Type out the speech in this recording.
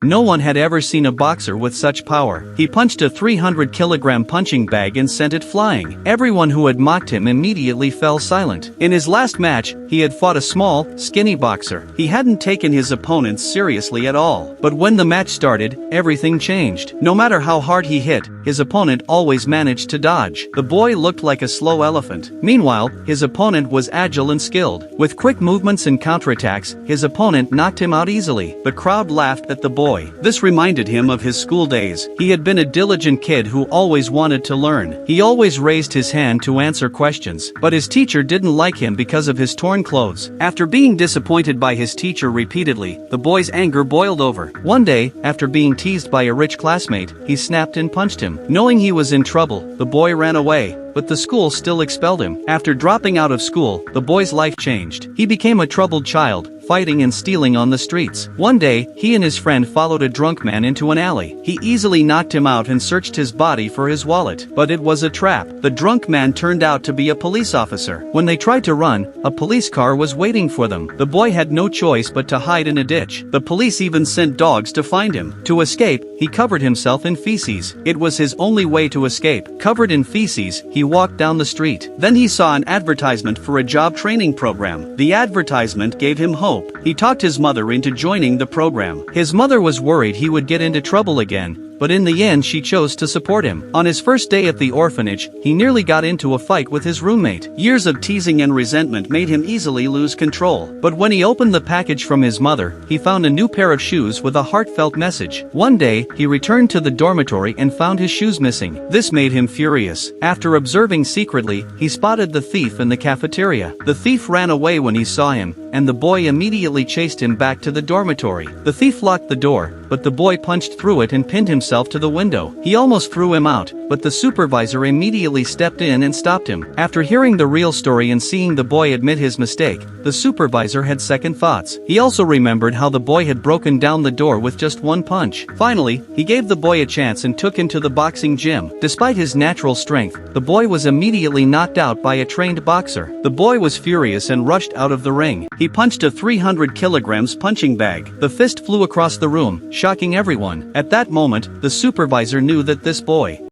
No one had ever seen a boxer with such power. He punched a 300-kilogram punching bag and sent it flying. Everyone who had mocked him immediately fell silent. In his last match, he had fought a small, skinny boxer. He hadn't taken his opponents seriously at all. But when the match started, everything changed. No matter how hard he hit, his opponent always managed to dodge. The boy looked like a slow elephant. Meanwhile, his opponent was agile and skilled. With quick movements and counterattacks, his opponent knocked him out easily. The crowd laughed at the boy. This reminded him of his school days. He had been a diligent kid who always wanted to learn. He always raised his hand to answer questions. But his teacher didn't like him because of his torn clothes. After being disappointed by his teacher repeatedly, the boy's anger boiled over. One day, after being teased by a rich classmate, he snapped and punched him. Knowing he was in trouble, the boy ran away. But the school still expelled him. After dropping out of school, the boy's life changed. He became a troubled child, fighting and stealing on the streets. One day, he and his friend followed a drunk man into an alley. He easily knocked him out and searched his body for his wallet. But it was a trap. The drunk man turned out to be a police officer. When they tried to run, a police car was waiting for them. The boy had no choice but to hide in a ditch. The police even sent dogs to find him. To escape, he covered himself in feces. It was his only way to escape. Covered in feces, he walked down the street. Then he saw an advertisement for a job training program. The advertisement gave him hope. He talked his mother into joining the program. His mother was worried he would get into trouble again, but in the end she chose to support him. On his first day at the orphanage, he nearly got into a fight with his roommate. Years of teasing and resentment made him easily lose control. But when he opened the package from his mother, he found a new pair of shoes with a heartfelt message. One day, he returned to the dormitory and found his shoes missing. This made him furious. After observing secretly, he spotted the thief in the cafeteria. The thief ran away when he saw him, and the boy immediately chased him back to the dormitory. The thief locked the door, but the boy punched through it and pinned himself to the window. He almost threw him out, but the supervisor immediately stepped in and stopped him. After hearing the real story and seeing the boy admit his mistake, the supervisor had second thoughts. He also remembered how the boy had broken down the door with just one punch. Finally, he gave the boy a chance and took him to the boxing gym. Despite his natural strength, the boy was immediately knocked out by a trained boxer. The boy was furious and rushed out of the ring. He punched a 300 kilograms punching bag. The fist flew across the room, shocking everyone. At that moment, the supervisor knew that this boy